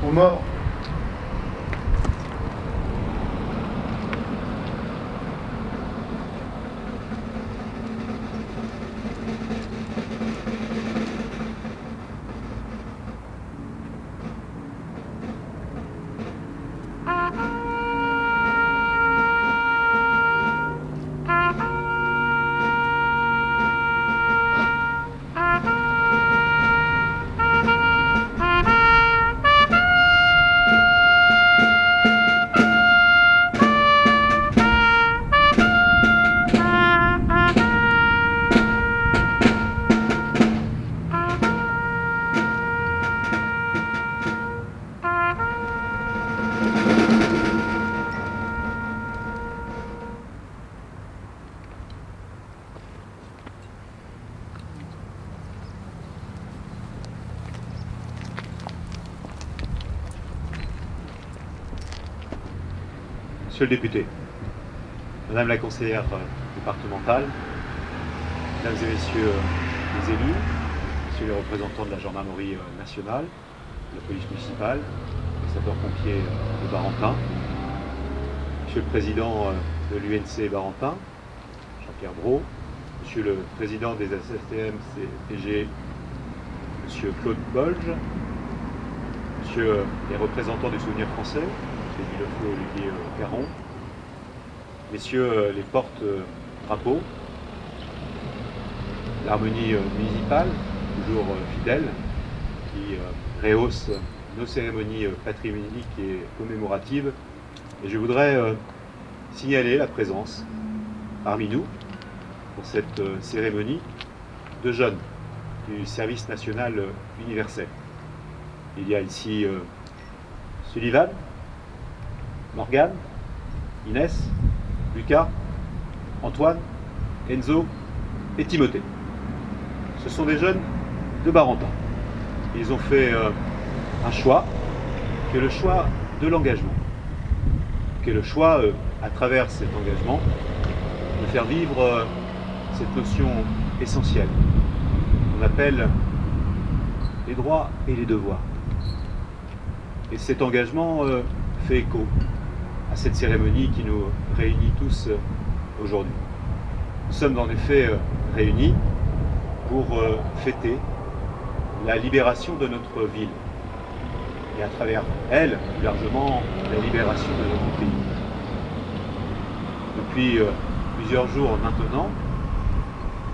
Aux morts. Monsieur le député, Madame la conseillère départementale, Mesdames et Messieurs les élus, Messieurs les représentants de la gendarmerie nationale, de la police municipale, les sapeurs-pompiers de Barentin, Monsieur le président de l'UNC Barentin, Jean-Pierre Brault, Monsieur le président des SSTM-CPG, Monsieur Claude Bolge, Monsieur les représentants du Souvenir français, Monsieur Villefeu Olivier Caron, Messieurs les porte-drapeaux, l'harmonie municipale, toujours fidèle, qui rehausse nos cérémonies patrimoniales et commémoratives. Et je voudrais signaler la présence parmi nous, pour cette cérémonie, de jeunes du service national universel. Il y a ici Sullivan, Morgane, Inès, Lucas, Antoine, Enzo et Timothée. Ce sont des jeunes de Barentin. Ils ont fait un choix, qui est le choix de l'engagement, qui est le choix, à travers cet engagement, de faire vivre cette notion essentielle qu'on appelle les droits et les devoirs. Et cet engagement fait écho à cette cérémonie qui nous réunit tous aujourd'hui. Nous sommes en effet réunis pour fêter la libération de notre ville et à travers elle, plus largement, la libération de notre pays. Depuis plusieurs jours maintenant,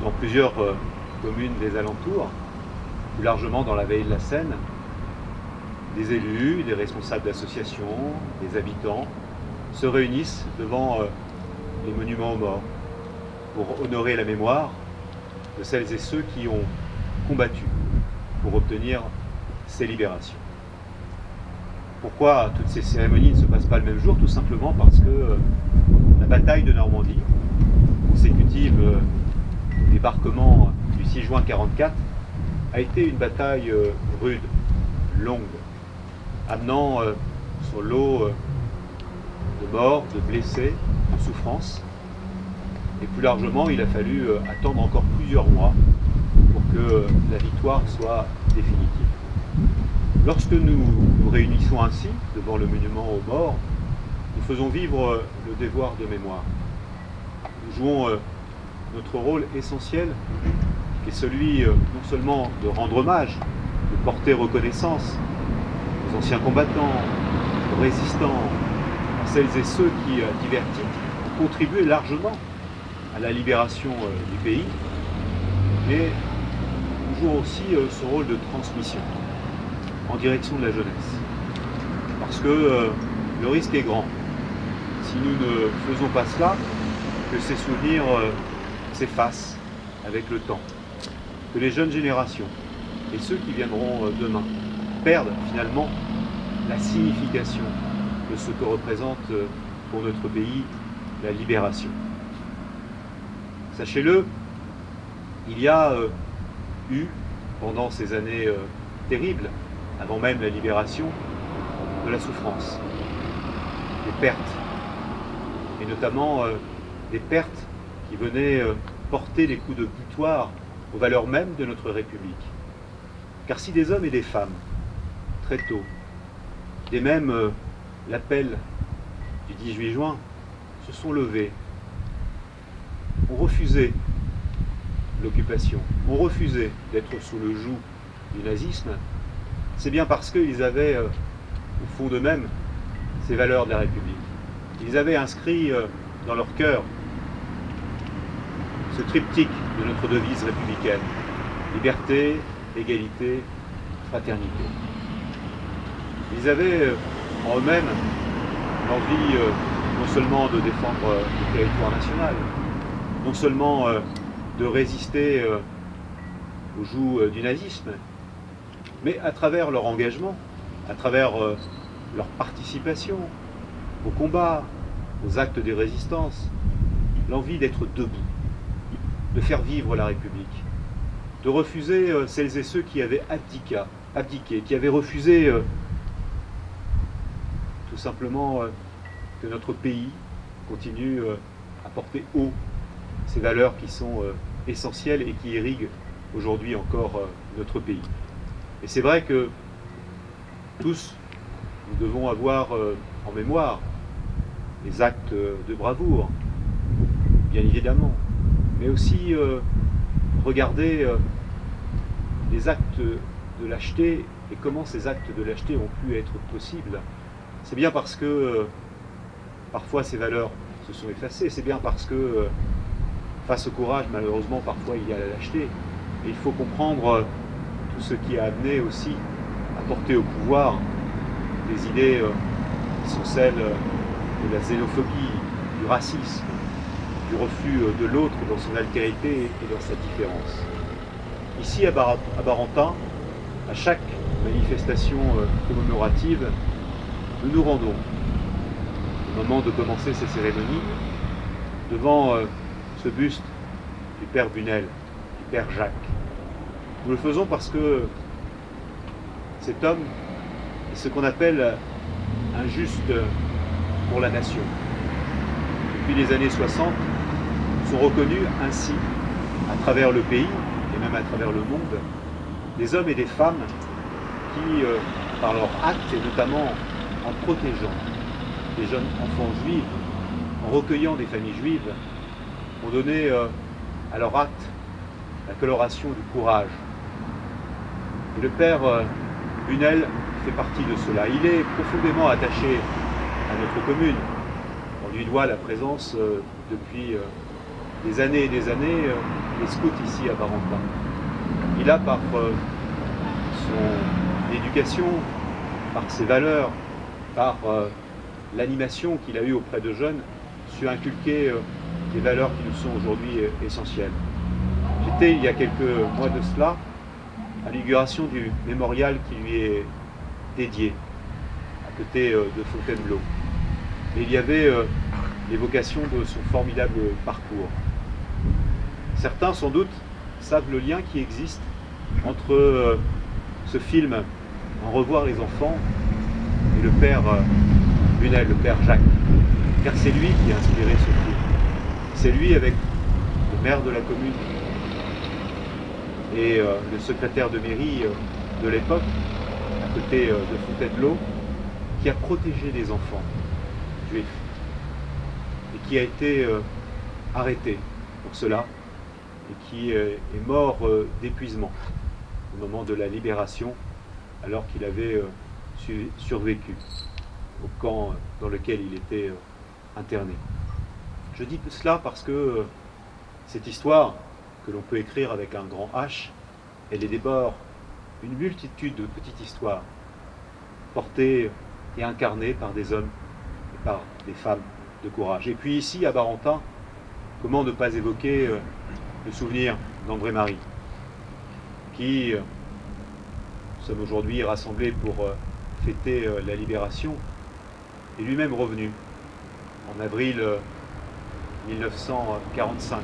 dans plusieurs communes des alentours, plus largement dans la vallée de la Seine, des élus, des responsables d'associations, des habitants se réunissent devant les monuments aux morts pour honorer la mémoire de celles et ceux qui ont combattu pour obtenir ces libérations. Pourquoi toutes ces cérémonies ne se passent pas le même jour? Tout simplement parce que la bataille de Normandie, consécutive au débarquement du 6 juin 1944, a été une bataille rude, longue, amenant son lot de morts, de blessés, de souffrances. Et plus largement, il a fallu attendre encore plusieurs mois pour que la victoire soit définitive. Lorsque nous nous réunissons ainsi devant le monument aux morts, nous faisons vivre le devoir de mémoire. Nous jouons notre rôle essentiel, qui est celui non seulement de rendre hommage, de porter reconnaissance aux anciens combattants, aux résistants, à celles et ceux qui, à divers titres, ont contribué largement à la libération du pays, mais nous jouons aussi ce rôle de transmission en direction de la jeunesse. Parce que le risque est grand. si nous ne faisons pas cela, que ces souvenirs s'effacent avec le temps, que les jeunes générations et ceux qui viendront demain perdent finalement la signification de ce que représente pour notre pays la libération. Sachez-le, il y a eu, pendant ces années terribles, avant même la libération, de la souffrance, des pertes, et notamment des pertes qui venaient porter des coups de butoir aux valeurs mêmes de notre République. Car si des hommes et des femmes, très tôt, dès même l'appel du 18 juin, se sont levés, ont refusé l'occupation, ont refusé d'être sous le joug du nazisme, c'est bien parce qu'ils avaient, au fond d'eux-mêmes, ces valeurs de la République. Ils avaient inscrit dans leur cœur ce triptyque de notre devise républicaine: liberté, égalité, fraternité. Ils avaient en eux-mêmes l'envie non seulement de défendre le territoire national, non seulement de résister au joug du nazisme, mais à travers leur engagement, à travers leur participation au combat, aux actes de résistance, l'envie d'être debout, de faire vivre la République, de refuser celles et ceux qui avaient abdiqué, qui avaient refusé tout simplement que notre pays continue à porter haut ces valeurs qui sont essentielles et qui irriguent aujourd'hui encore notre pays. Et c'est vrai que tous, nous devons avoir en mémoire les actes de bravoure, bien évidemment, mais aussi regarder les actes de lâcheté et comment ces actes de lâcheté ont pu être possibles. C'est bien parce que parfois ces valeurs se sont effacées, c'est bien parce que face au courage, malheureusement, parfois il y a la lâcheté. Et il faut comprendre tout ce qui a amené aussi à porter au pouvoir des idées qui sont celles de la xénophobie, du racisme, du refus de l'autre dans son altérité et dans sa différence. Ici à Barentin, à chaque manifestation commémorative, nous nous rendons, au moment de commencer ces cérémonies, devant ce buste du Père Bunel, du Père Jacques. Nous le faisons parce que cet homme est ce qu'on appelle un juste pour la nation. Depuis les années 60, sont reconnus ainsi, à travers le pays et même à travers le monde, des hommes et des femmes qui, par leurs actes et notamment en protégeant des jeunes enfants juifs, en recueillant des familles juives, ont donné à leur acte la coloration du courage. Et le Père Bunel fait partie de cela. Il est profondément attaché à notre commune. On lui doit la présence depuis des années et des années des scouts ici à Barentin. Il a par son éducation, par ses valeurs, par l'animation qu'il a eue auprès de jeunes, su inculquer des valeurs qui nous sont aujourd'hui essentielles. J'étais il y a quelques mois de cela à l'inauguration du mémorial qui lui est dédié, à côté de Fontainebleau. Et il y avait l'évocation de son formidable parcours. Certains, sans doute, savent le lien qui existe entre ce film « En revoir les enfants » et le Père Bunel, le Père Jacques. Car c'est lui qui a inspiré ce film. C'est lui, avec le maire de la commune et le secrétaire de mairie de l'époque, à côté de Fontainebleau, qui a protégé des enfants juifs et qui a été arrêté pour cela et qui est mort d'épuisement au moment de la libération, alors qu'il avait survécu au camp dans lequel il était interné. Je dis cela parce que cette histoire, que l'on peut écrire avec un grand H, elle est d'abord une multitude de petites histoires portées et incarnées par des hommes et par des femmes de courage. Et puis ici, à Barentin, comment ne pas évoquer le souvenir d'André Marie, qui, nous sommes aujourd'hui rassemblés pour fêter la libération, est lui-même revenu en avril 1945.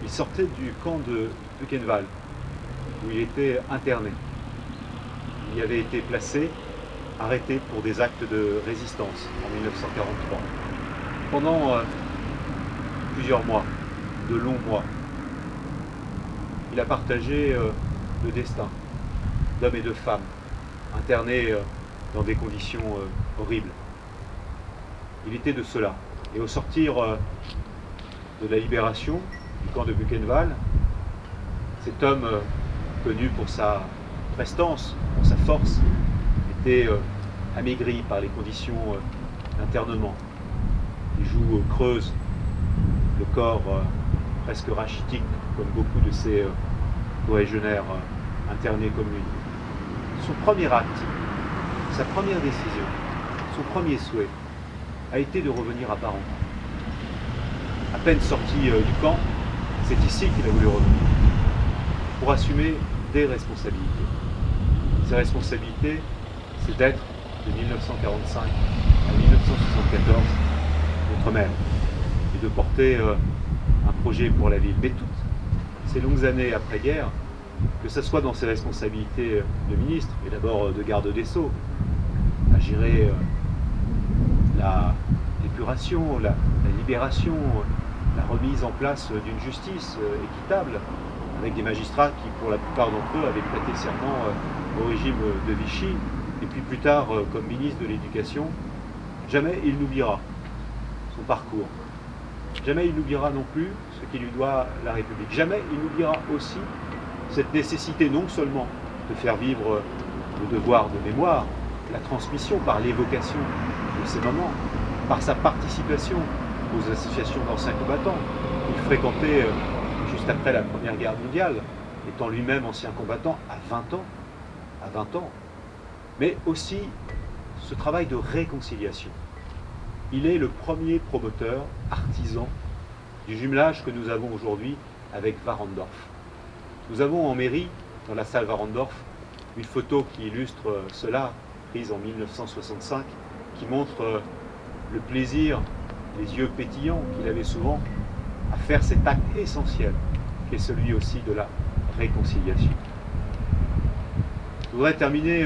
Il sortait du camp de Buchenwald, où il était interné. Il y avait été placé, arrêté pour des actes de résistance en 1943. Pendant plusieurs mois, de longs mois, il a partagé le destin d'hommes et de femmes internés dans des conditions horribles. Il était de cela. Et au sortir de la libération du camp de Buchenwald, cet homme connu pour sa prestance, pour sa force, était amaigri par les conditions d'internement. Les joues creuses, le corps presque rachitique, comme beaucoup de ces coréligionnaires internés comme lui. Son premier acte, sa première décision, son premier souhait, a été de revenir à Barentin. À peine sorti du camp, c'est ici qu'il a voulu revenir, pour assumer des responsabilités. Ces responsabilités, c'est d'être, de 1945 à 1974, notre maire, et de porter un projet pour la ville. Mais toutes ces longues années après-guerre, que ce soit dans ses responsabilités de ministre, et d'abord de garde des Sceaux, à gérer l'épuration, la libération, la remise en place d'une justice équitable, avec des magistrats qui, pour la plupart d'entre eux, avaient prêté serment au régime de Vichy, et puis plus tard comme ministre de l'Éducation. Jamais il n'oubliera son parcours. Jamais il n'oubliera non plus ce qui lui doit la République. Jamais il n'oubliera aussi cette nécessité non seulement de faire vivre le devoir de mémoire, la transmission par l'évocation de ces moments, par sa participation aux associations d'anciens combattants. Il fréquentait juste après la Première Guerre mondiale, étant lui-même ancien combattant à 20 ans, mais aussi ce travail de réconciliation. Il est le premier promoteur, artisan, du jumelage que nous avons aujourd'hui avec Warendorf. Nous avons en mairie, dans la salle Warendorf, une photo qui illustre cela, prise en 1965, qui montre le plaisir, les yeux pétillants qu'il avait souvent à faire cet acte essentiel, qui est celui aussi de la réconciliation. Je voudrais terminer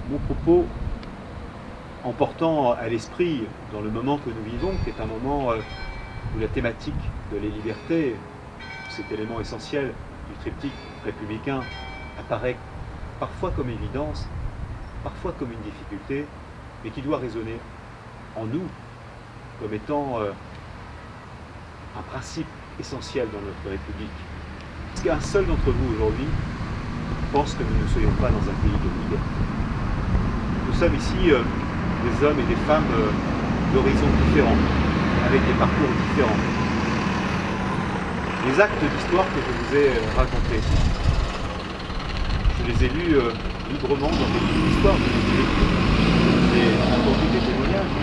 mon propos en portant à l'esprit, dans le moment que nous vivons, qui est un moment où la thématique de les libertés, cet élément essentiel du triptyque républicain, apparaît parfois comme évidence, parfois comme une difficulté, mais qui doit résonner en nous comme étant un principe essentiel dans notre République. Est-ce qu'un seul d'entre vous aujourd'hui pense que nous ne soyons pas dans un pays de liberté? Nous sommes ici des hommes et des femmes d'horizons différents, avec des parcours différents. Les actes d'histoire que je vous ai racontés, je les ai lus librement dans des livres d'histoire, j'ai entendu des témoignages.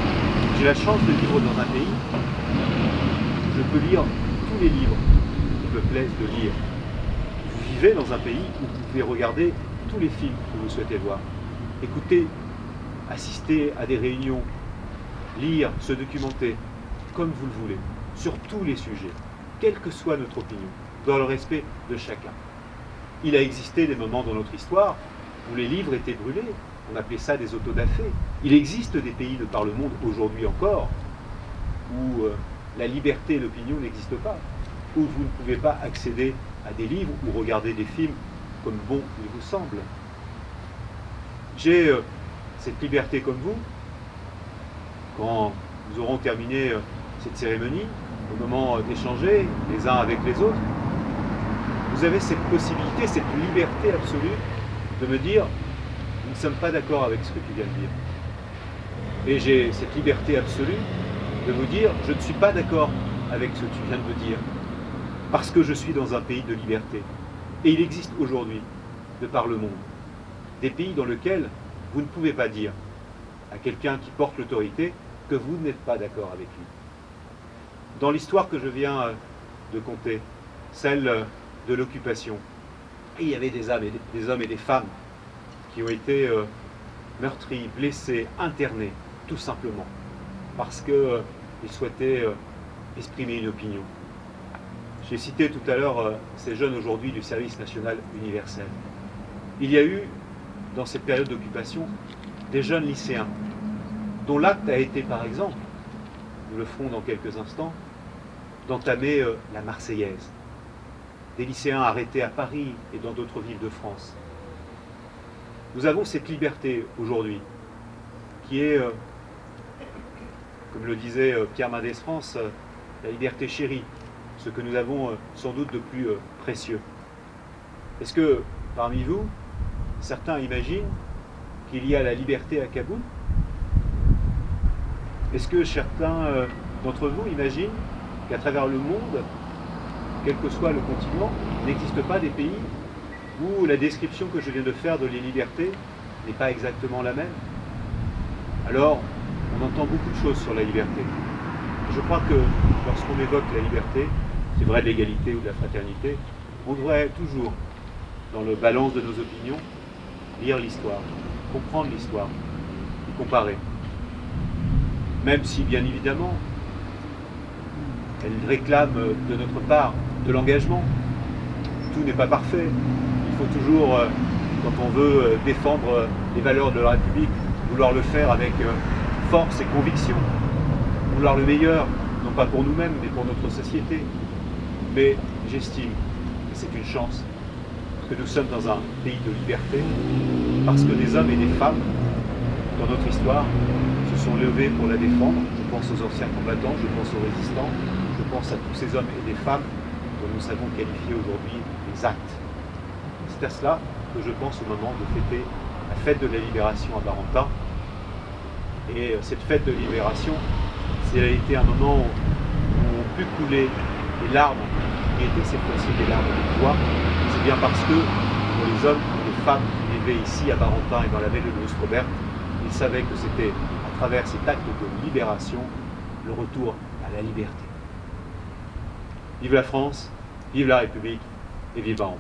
J'ai la chance de vivre dans un pays où je peux lire tous les livres qui me plaisent de lire. Vous vivez dans un pays où vous pouvez regarder tous les films que vous souhaitez voir, écouter, assister à des réunions, lire, se documenter, comme vous le voulez, sur tous les sujets, quelle que soit notre opinion, dans le respect de chacun. Il a existé des moments dans notre histoire où les livres étaient brûlés, on appelait ça des autodafés. Il existe des pays de par le monde, aujourd'hui encore, où la liberté d'opinion n'existe pas, où vous ne pouvez pas accéder à des livres ou regarder des films comme bon il vous semble. J'ai cette liberté comme vous, quand nous aurons terminé cette cérémonie, au moment d'échanger les uns avec les autres, vous avez cette possibilité, cette liberté absolue de me dire « nous ne sommes pas d'accord avec ce que tu viens de dire ». Et j'ai cette liberté absolue de vous dire « je ne suis pas d'accord avec ce que tu viens de me dire », parce que je suis dans un pays de liberté. Et il existe aujourd'hui, de par le monde, des pays dans lesquels vous ne pouvez pas dire à quelqu'un qui porte l'autorité que vous n'êtes pas d'accord avec lui. Dans l'histoire que je viens de conter, celle de l'occupation, il y avait des hommes et des femmes qui ont été meurtris, blessés, internés, tout simplement, parce qu'ils souhaitaient exprimer une opinion. J'ai cité tout à l'heure ces jeunes aujourd'hui du service national universel. Il y a eu, dans cette période d'occupation, des jeunes lycéens, dont l'acte a été, par exemple, nous le ferons dans quelques instants, d'entamer la Marseillaise. Des lycéens arrêtés à Paris et dans d'autres villes de France. Nous avons cette liberté aujourd'hui, qui est, comme le disait Pierre Mendès France, la liberté chérie, ce que nous avons sans doute de plus précieux. Est-ce que, parmi vous, certains imaginent qu'il y a la liberté à Kaboul? Est-ce que certains d'entre vous imaginent qu'à travers le monde, quel que soit le continent, il n'existe pas des pays où la description que je viens de faire de les libertés n'est pas exactement la même? Alors, on entend beaucoup de choses sur la liberté. Je crois que lorsqu'on évoque la liberté, c'est vrai de l'égalité ou de la fraternité, on devrait toujours, dans le balance de nos opinions, lire l'histoire, comprendre l'histoire et comparer. Même si, bien évidemment, elle réclame de notre part de l'engagement. Tout n'est pas parfait. Il faut toujours, quand on veut défendre les valeurs de la République, vouloir le faire avec force et conviction, vouloir le meilleur, non pas pour nous-mêmes, mais pour notre société. Mais j'estime que c'est une chance, que nous sommes dans un pays de liberté, parce que des hommes et des femmes, dans notre histoire, se sont levés pour la défendre. Je pense aux anciens combattants, je pense aux résistants, je pense à tous ces hommes et des femmes dont nous savons qualifier aujourd'hui les actes. C'est à cela que je pense au moment de fêter la fête de la libération à Barentin. Et cette fête de libération, si elle a été un moment où ont pu couler les larmes, qui étaient cette fois-ci des larmes de joie, c'est bien parce que pour les hommes et les femmes qui vivaient ici à Barentin et dans la vallée de l'Ostrobert, ils savaient que c'était à travers cet acte de libération le retour à la liberté. Vive la France, vive la République et vive Barentin.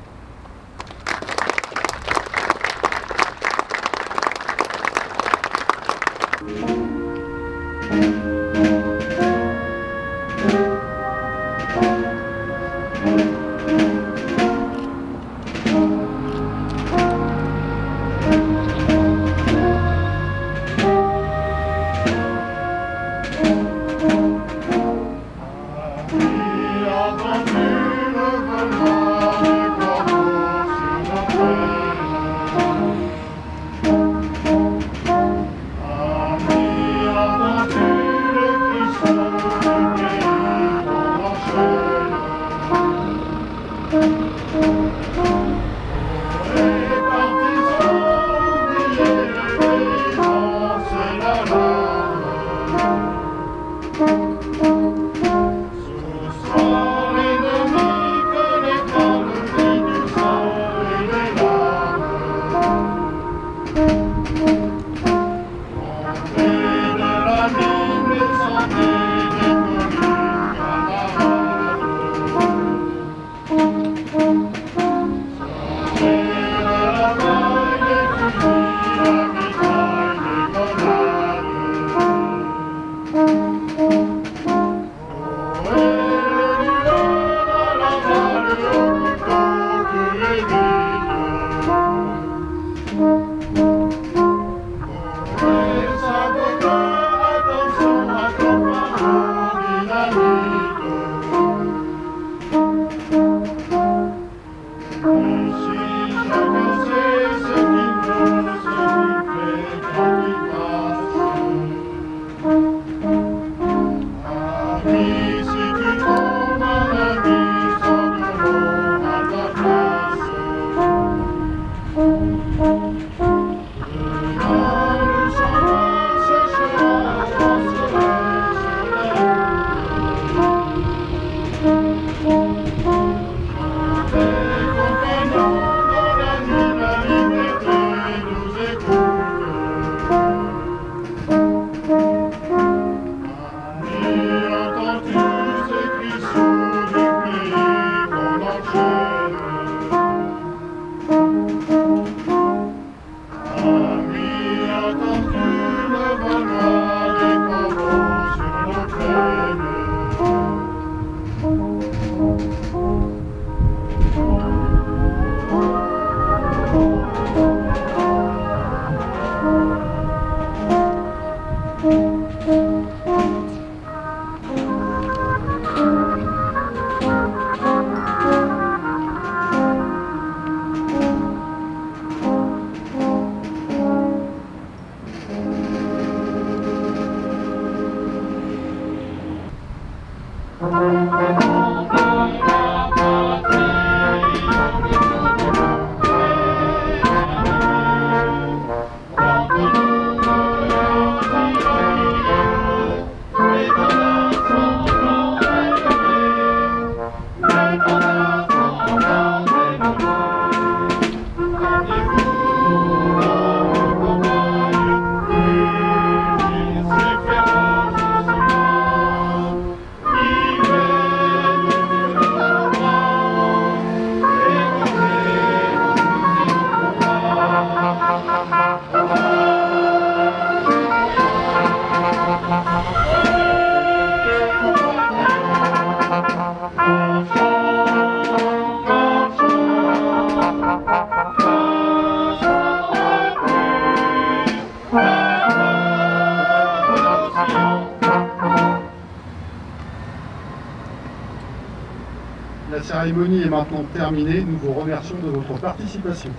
La cérémonie est maintenant terminée. Nous vous remercions de votre participation.